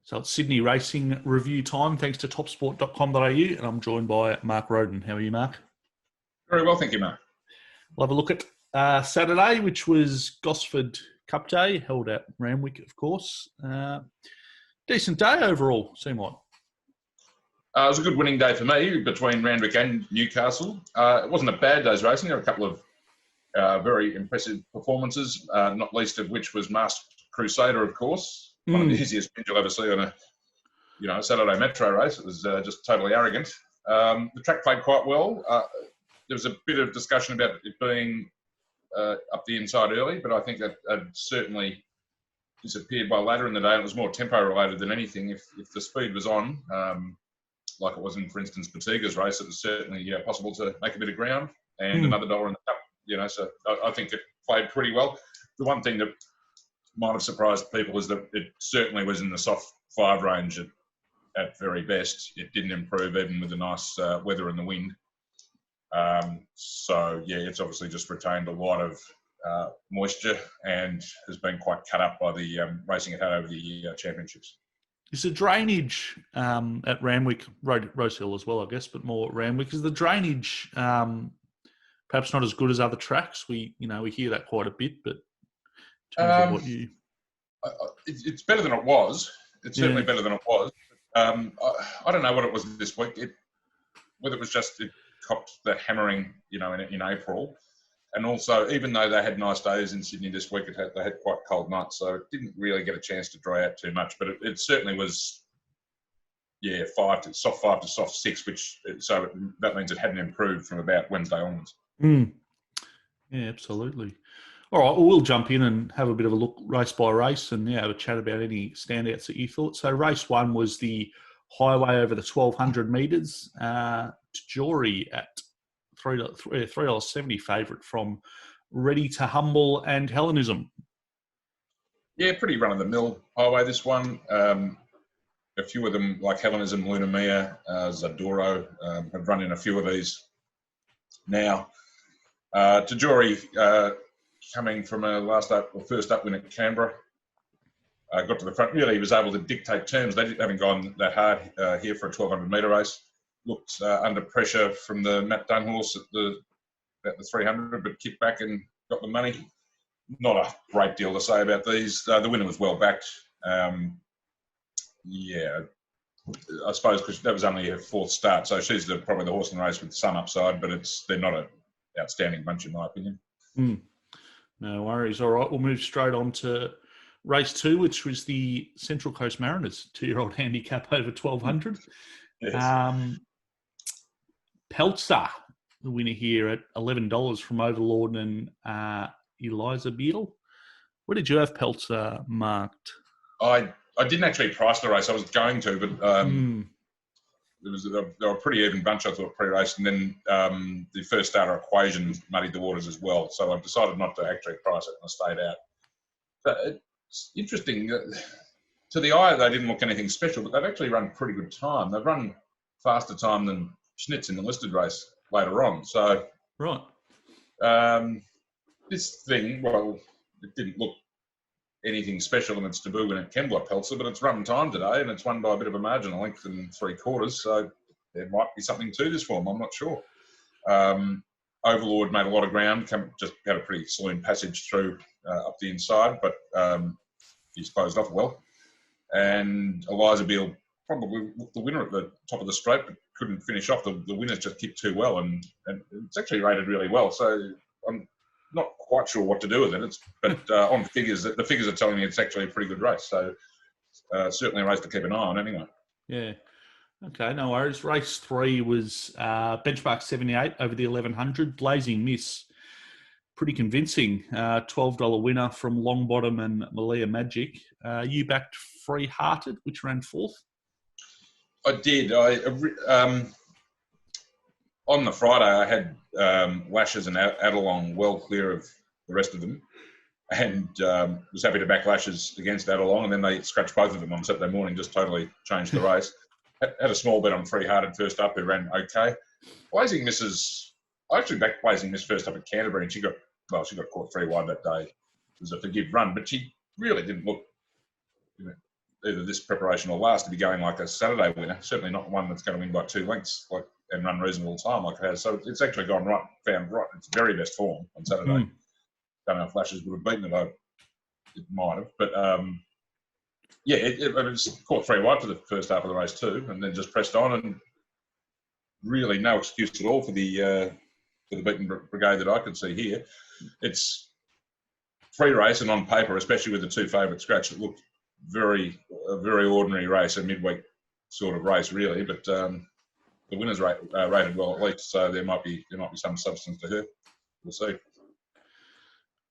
So it's Sydney Racing Review time, thanks to topsport.com.au, and I'm joined by Mark Rhoden. How are you, Mark? Very well, thank you, Mark. We'll have a look at Saturday, which was Gosford Cup Day, held at Randwick, of course. Decent day overall, seemed like. It was a good winning day for me between Randwick and Newcastle. It wasn't a bad day's racing. There were a couple of very impressive performances, not least of which was Masked Crusader, of course. One of the easiest things you'll ever see on a Saturday metro race. It was just totally arrogant. The track played quite well. There was a bit of discussion about it being up the inside early, but I think that certainly disappeared by later in the day. It was more tempo related than anything. If the speed was on, like it was in, for instance, Batiga's race, it was certainly possible to make a bit of ground and another dollar in the cup. So I think it played pretty well. The one thing that might have surprised people is that it certainly was in the soft 5 range at very best. It didn't improve even with the nice weather and the wind. It's obviously just retained a lot of moisture and has been quite cut up by the racing it had over the championships. Is the drainage at Randwick, Rose Hill as well, I guess, but more at Randwick, is the drainage perhaps not as good as other tracks? We hear that quite a bit, but in terms of what you... It's better than it was. It's certainly better than it was. I don't know what it was this week. Whether it was just it copped the hammering, in April. And also, even though they had nice days in Sydney this week, they had quite cold nights, so it didn't really get a chance to dry out too much. But it certainly was, soft 5 to soft 6, that means it hadn't improved from about Wednesday onwards. Yeah, absolutely. All right, well, we'll jump in and have a bit of a look race by race and have a chat about any standouts that you thought. So race 1 was the highway over the 1,200 metres. Jory at $3.70 favourite from Ready to Humble and Hellenism. Yeah, pretty run-of-the-mill highway, this one. A few of them, like Hellenism, Luna Mia, Zadoro, have run in a few of these now. Tajori, coming from a first up win at Canberra, got to the front. Really, he was able to dictate terms. They haven't gone that hard here for a 1,200 metre race. Looked under pressure from the Matt Dunn horse at the 300, but kicked back and got the money. Not a great deal to say about these. The winner was well backed. I suppose because that was only her 4th start, so she's probably the horse in the race with some upside, but they're not an outstanding bunch in my opinion. No worries. All right, we'll move straight on to race 2, which was the Central Coast Mariners 2-year-old handicap over 1,200. Yes. Peltzer, the winner here at $11 from Overlord and Eliza Beadle. Where did you have Peltzer marked? I didn't actually price the race. I was going to, but they were a pretty even bunch, I thought, pre-race. And then the first starter equation muddied the waters as well. So I've decided not to actually price it and I stayed out. But it's interesting. To the eye, they didn't look anything special, but they've actually run pretty good time. They've run faster time than Schnitz in the listed race later on. So, right. This thing, well, it didn't look anything special in its debut when it Kembla Peltzer, but it's run time today and it's won by a bit of a margin, a length and 3/4. So there might be something to this form. I'm not sure. Overlord made a lot of ground, just had a pretty saloon passage through up the inside, but he's closed off well. And Eliza Beale, probably the winner at the top of the straight, but couldn't finish off. The winners just kicked too well, and it's actually rated really well. So I'm not quite sure what to do with it. But on figures, the figures are telling me it's actually a pretty good race. So certainly a race to keep an eye on anyway. Yeah. Okay, no worries. Race 3 was benchmark 78 over the 1,100. Blazing Miss, pretty convincing. $12 winner from Longbottom and Malia Magic. You backed Free Hearted, which ran 4th. I did. On the Friday, I had Lashes and Adelong well clear of the rest of them, and was happy to back Lashes against Adelong, and then they scratched both of them on Saturday morning, just totally changed the race. Had a small bet on Free Hearted first up, who ran okay. Blazing Misses, I actually backed Blazing Miss first up at Canterbury, and she got caught 3 wide that day. It was a forgive run, but she really didn't look either this preparation or last to be going like a Saturday winner. Certainly not one that's going to win by 2 lengths and run reasonable time like it has. So it's actually gone right, found right its very best form on Saturday. Don't know if Flashes would have beaten it. It might have, but it was caught 3 wide for the first half of the race too, and then just pressed on, and really no excuse at all for the beaten brigade that I could see here. It's free race, and on paper, especially with the 2 favourite scratch, it looked a very ordinary race, a midweek sort of race really, but the winner's rated well at least, so there might be some substance to her. We'll see.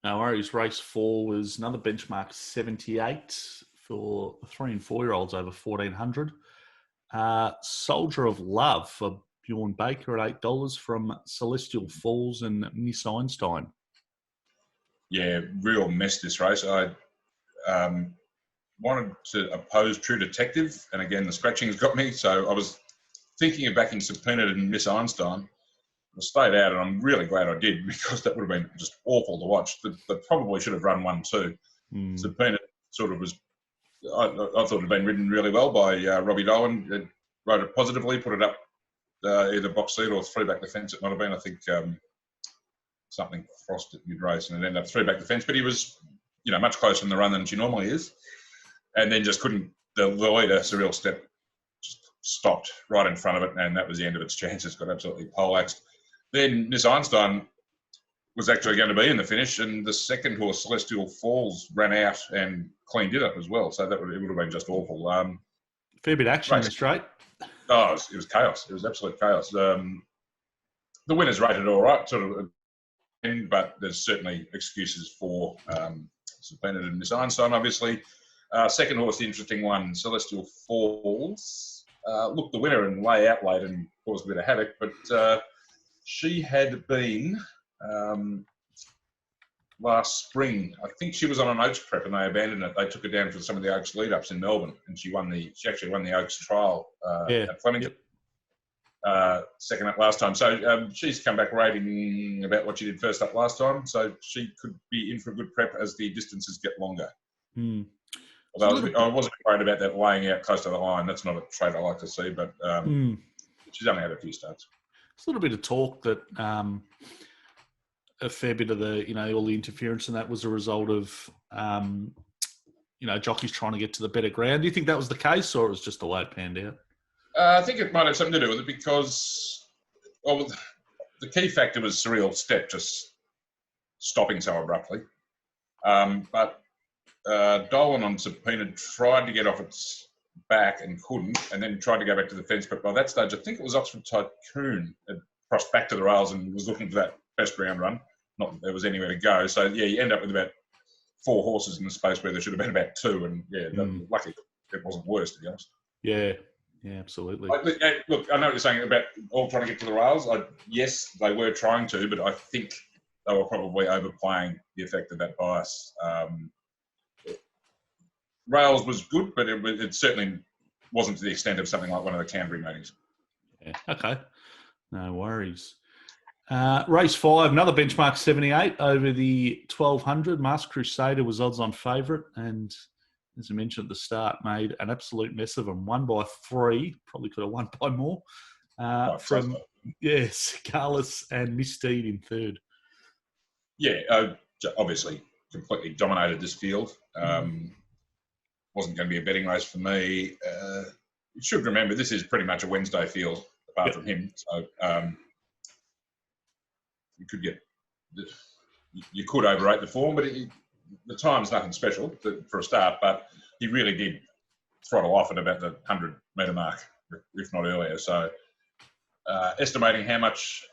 No worries. Race 4 was another benchmark 78 for 3 and 4 year olds over 1400. Soldier of Love for Bjorn Baker at $8 from Celestial Falls and Miss Einstein. Yeah, real mess this race. I wanted to oppose True Detective, and again the scratching's got me. So I was thinking of backing Subpoenaed and Miss Einstein. I stayed out, and I'm really glad I did, because that would have been just awful to watch. They probably should have run 1-2. Subpoenaed sort of was. I thought it had been ridden really well by Robbie Dolan. It rode it positively, put it up either box seat or 3 back the fence. It might have been, I think, something frosted mid-race, and it ended up 3 back the fence. But he was, much closer in the run than she normally is, and then just couldn't. The leader, Surreal Step, just stopped right in front of it, and that was the end of its chances. Got absolutely poleaxed. Then Miss Einstein was actually going to be in the finish, and the second horse, Celestial Falls, ran out and cleaned it up as well. So it would have been just awful. Fair bit of action in the straight. Oh, it was chaos. It was absolute chaos. The winner's rated all right, sort of, but there's certainly excuses for Subpoenaed and Miss Einstein, obviously. Second horse, the interesting one, Celestial Falls. Looked the winner and lay out late and caused a bit of havoc, but she had been last spring. I think she was on an Oaks prep and they abandoned it. They took her down for some of the Oaks lead-ups in Melbourne, and she actually won the Oaks trial at Flemington. Second up last time. So she's come back rating about what she did first up last time. So she could be in for a good prep as the distances get longer. Although I wasn't worried about that laying out close to the line. That's not a trait I like to see, but she's only had a few starts. There's a little bit of talk that a fair bit of the, all the interference and that was a result of, jockeys trying to get to the better ground. Do you think that was the case, or it was just the way it panned out? I think it might have something to do with it, because the key factor was Surreal Step just stopping so abruptly. But Dolan on Subpoenaed tried to get off its back and couldn't, and then tried to go back to the fence. But by that stage, I think it was Oxford Tycoon had crossed back to the rails and was looking for that best ground run. Not that there was anywhere to go. So, you end up with about 4 horses in the space where there should have been about 2. And, lucky it wasn't worse, to be honest. Yeah, absolutely. Look, I know what you're saying about all trying to get to the rails. Yes, they were trying to, but I think they were probably overplaying the effect of that bias. Rails was good, but it certainly wasn't to the extent of something like one of the Canterbury meetings. Yeah, okay. No worries. Race 5, another benchmark 78 over the 1200. Masked Crusader was odds on favourite, and as I mentioned at the start, made an absolute mess of them. Won by 3, probably could have won by more. Carlos and Misdeed in third. Yeah, obviously completely dominated this field. Wasn't going to be a betting race for me. You should remember this is pretty much a Wednesday field, apart from him. So you could overrate the form, but the time's nothing special for a start. But he really did throttle off at about the 100-metre mark, if not earlier. So estimating how much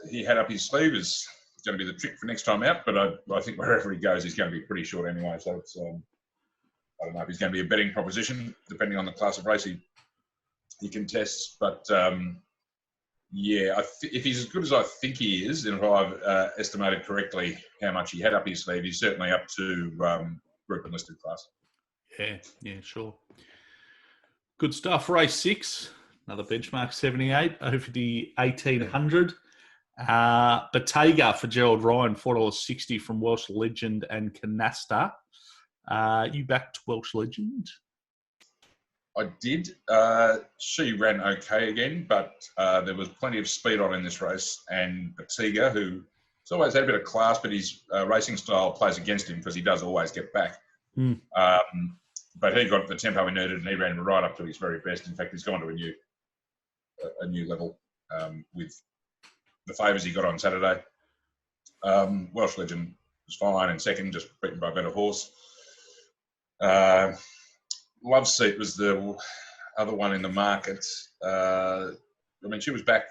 he had up his sleeve is going to be the trick for next time out. But I think wherever he goes, he's going to be pretty short anyway. So it's I don't know if he's going to be a betting proposition, depending on the class of race he contests. But if he's as good as I think he is, and if I've estimated correctly how much he had up his sleeve, he's certainly up to group enlisted class. Yeah, sure. Good stuff. Race 6, another benchmark 78 over the 1800. Bottega for Gerald Ryan, $4.60 from Welsh Legend and Canasta. You backed Welsh Legend? I did. She ran okay again, but there was plenty of speed on in this race. And Batiga, who's always had a bit of class, but his racing style plays against him because he does always get back. Mm. But he got the tempo he needed, and he ran right up to his very best. In fact, he's gone to a new level with the favours he got on Saturday. Welsh Legend was fine in second, just beaten by a better horse. Love Seat was the other one in the market. I mean, she was back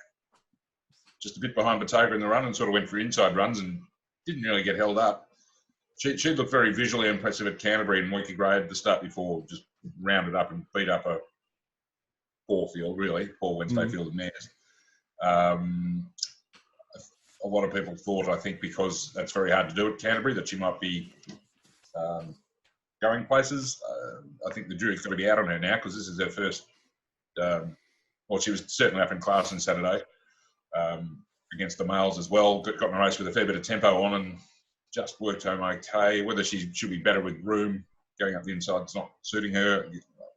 just a bit behind Batoga in the run and sort of went for inside runs and didn't really get held up. She looked very visually impressive at Canterbury and Weaker Grade the start before, just rounded up and beat up a poor field, really, poor Wednesday field of mares. A lot of people thought, I think, because that's very hard to do at Canterbury, that she might be going places. I think the jury's got to be out on her now because this is her first. Well, she was certainly up in class on Saturday against the males as well. Got in a race with a fair bit of tempo on and just worked home okay. Whether she should be better with room going up the inside's not suiting her,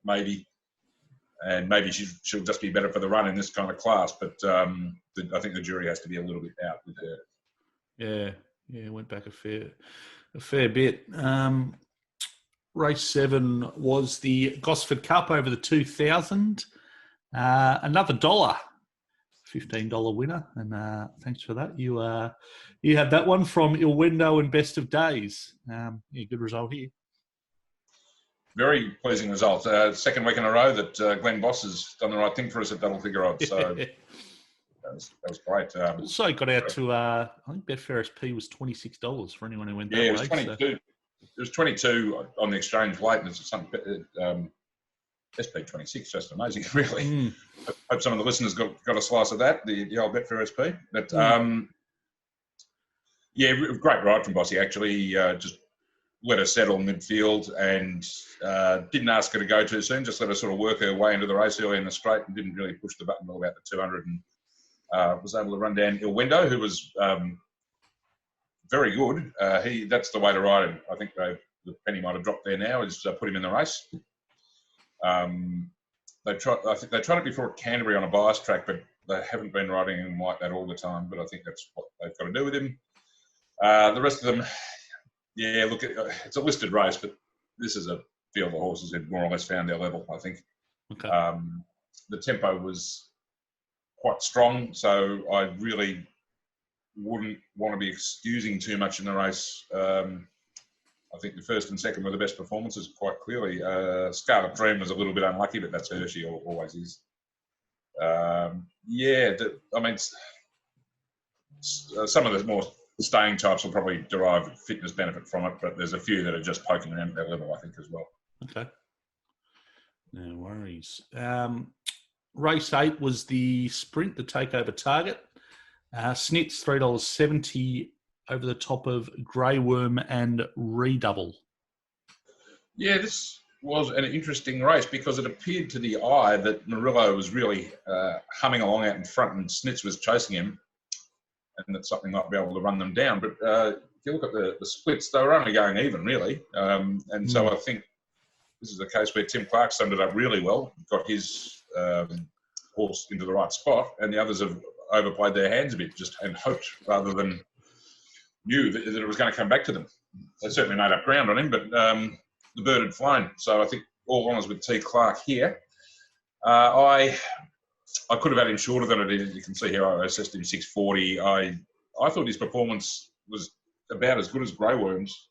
maybe. And maybe she'll just be better for the run in this kind of class. But I think the jury has to be a little bit out with her. Yeah, went back a fair bit. Race 7 was the Gosford Cup over the 2000. Another $1, $15 winner, and thanks for that. You had that one from Il Wendo and Best of Days. Good result here. Very pleasing result. Second week in a row that Glenn Boss has done the right thing for us at double figure odds. So that was great. Also got out to, I think Betfair SP was $26 for anyone who went that way. Yeah, it was 22. So. It was 22 on the exchange late, and it's something. SP 26, just amazing, really. Hope some of the listeners got a slice of that, the old Betfair SP. But great ride from Bossy, actually. Just let her settle midfield and didn't ask her to go too soon, just let her sort of work her way into the race early in the straight and didn't really push the button until about the 200 and was able to run down Il Wendo, who was very good. That's the way to ride him. I think the penny might have dropped there now, is put him in the race. I think they tried it before at Canterbury on a bias track, but they haven't been riding him like that all the time. But I think that's what they've got to do with him. The rest of them, look, it's a listed race, but this is a field of horses who more or less found their level, I think. Okay. The tempo was quite strong, so I really wouldn't want to be excusing too much in the race. I think the first and second were the best performances, quite clearly. Scarlet Dream was a little bit unlucky, but that's her. She always is. Some of the more staying types will probably derive fitness benefit from it, but there's a few that are just poking around at their level, I think, as well. Okay. No worries. Race 8 was the sprint, the takeover target. Snitz, $3.70 over the top of Grey Worm and Redouble. Yeah, this was an interesting race because it appeared to the eye that Murillo was really humming along out in front and Snitz was chasing him and that something might be able to run them down. But if you look at the splits, they were only going even, really. So I think this is a case where Tim Clark summed it up really well, got his horse into the right spot, and the others have overplayed their hands a bit and hoped rather than knew that it was going to come back to them. They certainly made up ground on him, but the bird had flown. So I think all honours with T. Clark here. I could have had him shorter than it is. You can see here I assessed him 640. I thought his performance was about as good as Grey Worm's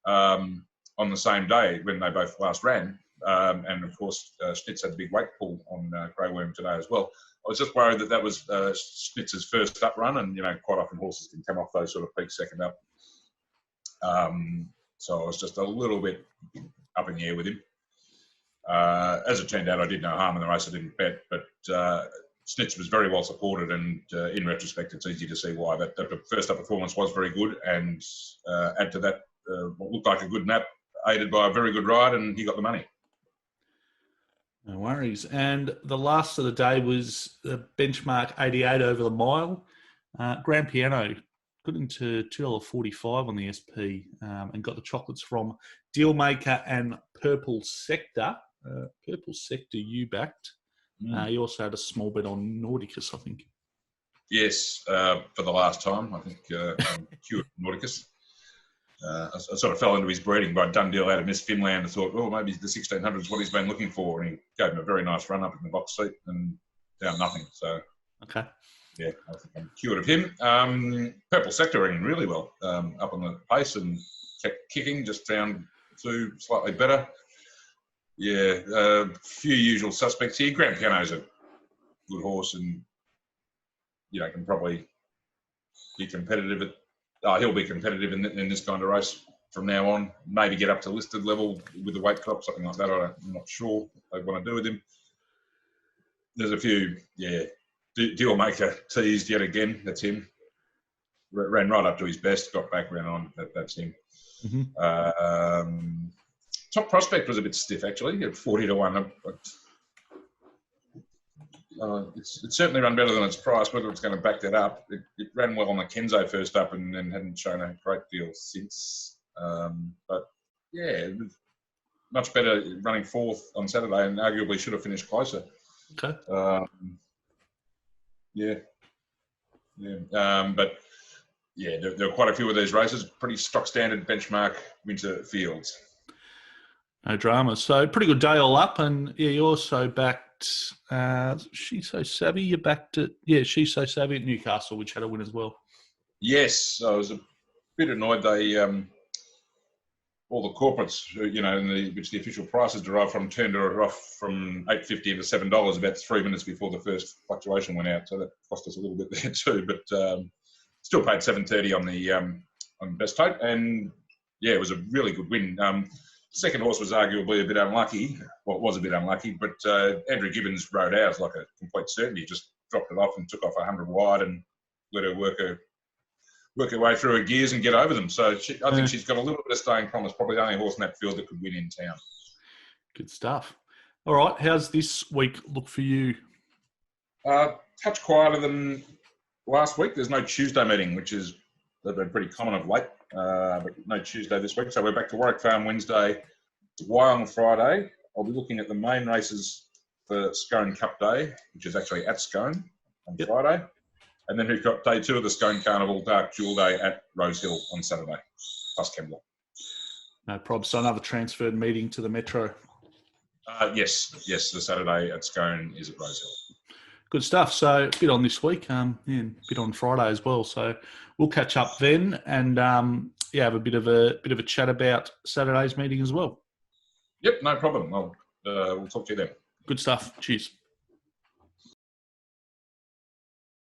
on the same day when they both last ran. And of course, Schnitz had the big weight pull on Grey Worm today as well. I was just worried that was Schnitz's first up run, and quite often horses can come off those sort of peaks second up. So I was just a little bit up in the air with him. As it turned out, I did no harm in the race. I didn't bet, but Schnitz was very well supported, and in retrospect, it's easy to see why. That first up performance was very good, and add to that what looked like a good nap, aided by a very good ride, and he got the money. No worries. And the last of the day was the benchmark 88 over the mile. Grand Piano got into $2.45 on the SP and got the chocolates from Dealmaker and Purple Sector. Purple Sector you backed. Mm. You also had a small bet on Nauticus, I think. Yes, for the last time. I think I'm cured Nauticus. I sort of fell into his breeding by done deal out of Miss Finland and thought, well, maybe the 1600 is what he's been looking for. And he gave him a very nice run up in the box seat and down nothing. So, Okay. yeah, I think I'm cured of him. Purple Sector ran really well up on the pace and kept kicking, just down to slightly better. Yeah, a few usual suspects here. Grand Piano's a good horse and, can probably be competitive he'll be competitive in this kind of race from now on. Maybe get up to listed level with the weight crop, something like that. I'm not sure they want to do with him. There's a few, deal maker teased yet again. That's him. Ran right up to his best, got back, ran on. That's him. Mm-hmm. Top Prospect was a bit stiff actually at 40-1. It's certainly run better than its price. Whether it's going to back that up, it ran well on the Kenzo first up and hadn't shown a great deal since. But yeah, it was much better running fourth on Saturday and arguably should have finished closer. Okay. But yeah, there are quite a few of these races, pretty stock standard benchmark winter fields. No drama. So pretty good day all up. And yeah, you also backed She's So Savvy. You backed it. Yeah, She's So Savvy at Newcastle, which had a win as well. Yes, I was a bit annoyed they all the corporates, which the official price is derived from, turned her off from $8.50 into $7 about 3 minutes before the first fluctuation went out. So that cost us a little bit there too, but still paid $7.30 on best hope. And yeah, it was a really good win. Second horse was arguably a bit unlucky. Well, it was a bit unlucky, but Andrew Gibbons rode ours like a complete certainty. Just dropped it off and took off 100 wide and let her work her way through her gears and get over them. So I think she's got a little bit of staying promise. Probably the only horse in that field that could win in town. Good stuff. All right, how's this week look for you? Touch quieter than last week. There's no Tuesday meeting, which is been pretty common of late. But no Tuesday this week. So we're back to Warwick Farm Wednesday, Wyong Friday. I'll be looking at the main races for Scone Cup Day, which is actually at Scone on Friday. And then we've got day 2 of the Scone Carnival Dark Jewel Day at Rosehill on Saturday, plus Kembla. No problem. So another transferred meeting to the Metro. Yes. The Saturday at Scone is at Rosehill. Good stuff. So a bit on this week, and a bit on Friday as well. So we'll catch up then, and have a bit of a chat about Saturday's meeting as well. Yep, no problem. We'll talk to you then. Good stuff. Cheers.